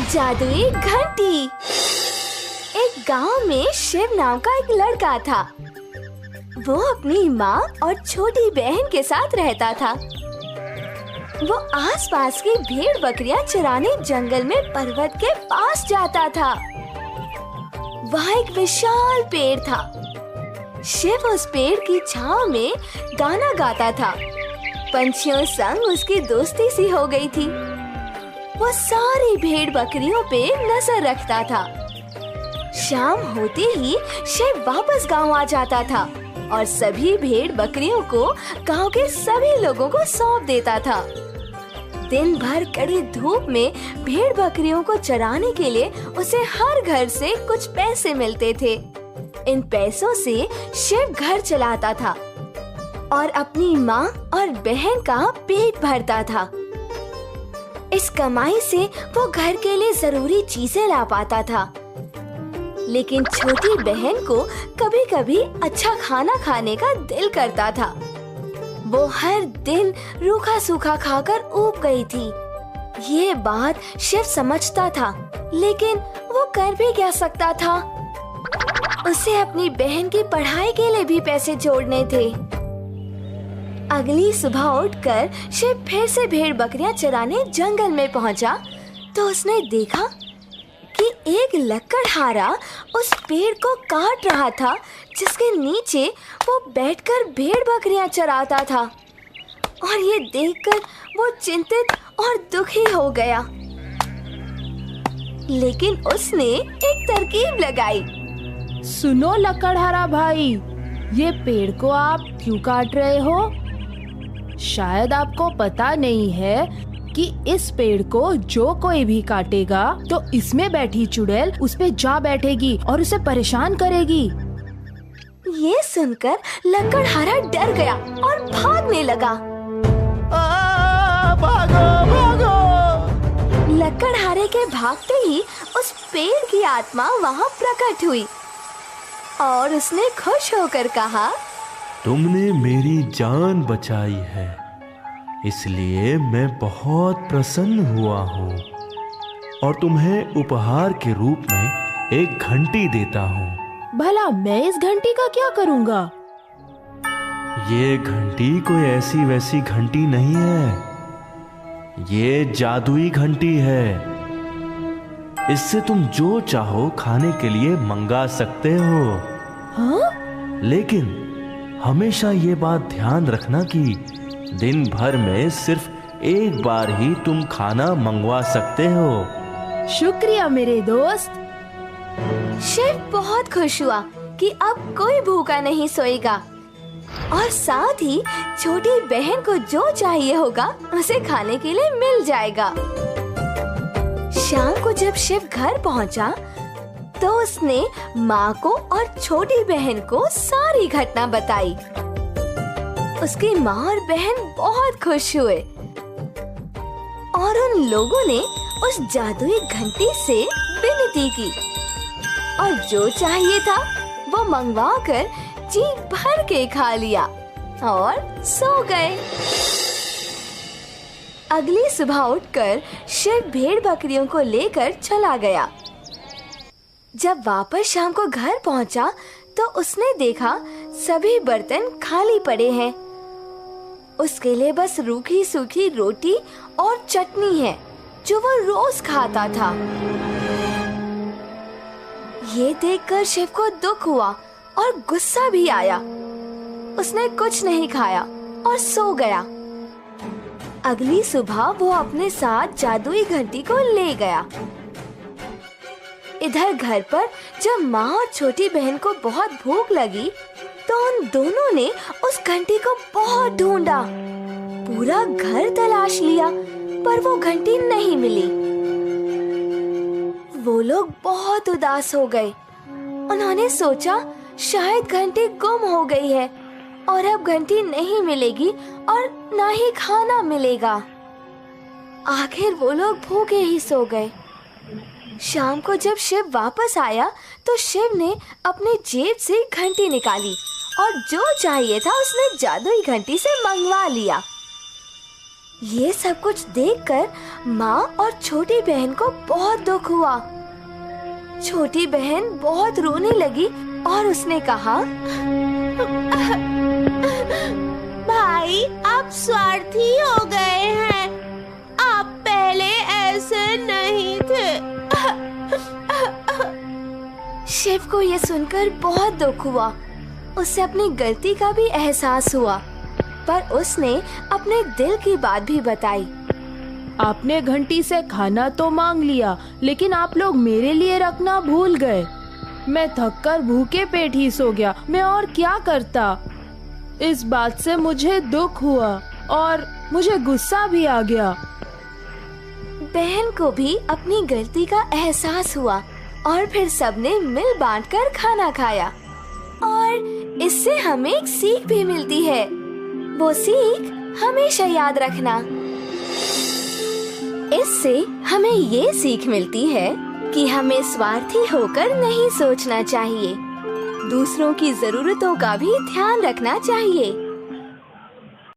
जादुई घंटी। एक गांव में शिव नाम का एक लड़का था। वो अपनी माँ और छोटी बहन के साथ रहता था। वो आसपास की भेड़ बकरियां चराने जंगल में पर्वत के पास जाता था। वहाँ एक विशाल पेड़ था। शिव उस पेड़ की छांव में गाना गाता था। पंछियों संग उसकी दोस्ती सी हो गई थी। वो सारी भेड़ बकरियों पे नजर रखता था। शाम होते ही शिव वापस गांव आ जाता था और सभी भेड़ बकरियों को गांव के सभी लोगों को सौंप देता था। दिन भर कड़ी धूप में भेड़ बकरियों को चराने के लिए उसे हर घर से कुछ पैसे मिलते थे। इन पैसों से शिव घर चलाता था और अपनी माँ और बहन का पेट भरता था। इस कमाई से वो घर के लिए जरूरी चीजें ला पाता था। लेकिन छोटी बहन को कभी-कभी अच्छा खाना खाने का दिल करता था। वो हर दिन रूखा सूखा खाकर ऊब गई थी। ये बात शिव समझता था, लेकिन वो कर भी क्या सकता था। उसे अपनी बहन की पढ़ाई के लिए भी पैसे जोड़ने थे। अगली सुबह उठकर शिव फिर से भेड़ बकरियां चराने जंगल में पहुंचा तो उसने देखा कि एक लकड़हारा उस पेड़ को काट रहा था जिसके नीचे वो बैठकर भेड़ बकरियां चराता था। और ये देखकर वो चिंतित और दुखी हो गया। लेकिन उसने एक तरकीब लगाई। सुनो लकड़हारा भाई, ये पेड़ को आप क्यों काट रहे हो? शायद आपको पता नहीं है कि इस पेड़ को जो कोई भी काटेगा तो इसमें बैठी चुड़ैल उस पे जा बैठेगी और उसे परेशान करेगी। ये सुनकर लकड़हारा डर गया और भागने लगा। भागो भागो! लकड़हारे के भागते ही उस पेड़ की आत्मा वहाँ प्रकट हुई और उसने खुश होकर कहा, तुमने मेरी जान बचाई है, इसलिए मैं बहुत प्रसन्न हुआ हूँ और तुम्हें उपहार के रूप में एक घंटी देता हूँ। भला मैं इस घंटी का क्या करूँगा? ये घंटी कोई ऐसी वैसी घंटी नहीं है। ये जादुई घंटी है। इससे तुम जो चाहो खाने के लिए मंगा सकते हो। हाँ? लेकिन हमेशा ये बात ध्यान रखना कि दिन भर में सिर्फ एक बार ही तुम खाना मंगवा सकते हो। शुक्रिया मेरे दोस्त। शिव बहुत खुश हुआ कि अब कोई भूखा नहीं सोएगा और साथ ही छोटी बहन को जो चाहिए होगा उसे खाने के लिए मिल जाएगा। शाम को जब शिव घर पहुंचा तो उसने माँ को और छोटी बहन को सारी घटना बताई। उसकी माँ और बहन बहुत खुश हुए और उन लोगों ने उस जादुई घंटी से विनती की और जो चाहिए था वो मंगवा कर जी भर के खा लिया और सो गए। अगली सुबह उठकर शिव भेड़ बकरियों को लेकर चला गया। जब वापस शाम को घर पहुंचा तो उसने देखा सभी बर्तन खाली पड़े हैं। उसके लिए बस रूखी सूखी रोटी और चटनी है जो वो रोज खाता था। ये देखकर शिव को दुख हुआ और गुस्सा भी आया। उसने कुछ नहीं खाया और सो गया। अगली सुबह वो अपने साथ जादुई घंटी को ले गया। इधर घर पर जब माँ और छोटी बहन को बहुत भूख लगी तो उन दोनों ने उस घंटी को बहुत ढूंढा। पूरा घर तलाश लिया पर वो घंटी नहीं मिली। वो लोग बहुत उदास हो गए। उन्होंने सोचा शायद घंटी गुम हो गई है और अब घंटी नहीं मिलेगी और ना ही खाना मिलेगा। आखिर वो लोग भूखे ही सो गए। शाम को जब शिव वापस आया तो शिव ने अपनी जेब से घंटी निकाली और जो चाहिए था उसने जादुई घंटी से मंगवा लिया। ये सब कुछ देखकर माँ और छोटी बहन को बहुत दुख हुआ। छोटी बहन बहुत रोने लगी और उसने कहा, भाई, आप स्वार्थी हो गए हैं। आप पहले ऐसे नहीं थे। शिव को ये सुनकर बहुत दुख हुआ। उसे अपनी गलती का भी एहसास हुआ, पर उसने अपने दिल की बात भी बताई। आपने घंटी से खाना तो मांग लिया, लेकिन आप लोग मेरे लिए रखना भूल गए। मैं थककर भूखे पेट ही सो गया। मैं और क्या करता। इस बात से मुझे दुख हुआ और मुझे गुस्सा भी आ गया। बहन को भी अपनी गलती का एहसास हुआ और फिर सबने मिल बांटकर खाना खाया। और इससे हमें एक सीख भी मिलती है। वो सीख हमेशा याद रखना। इससे हमें ये सीख मिलती है कि हमें स्वार्थी होकर नहीं सोचना चाहिए। दूसरों की जरूरतों का भी ध्यान रखना चाहिए।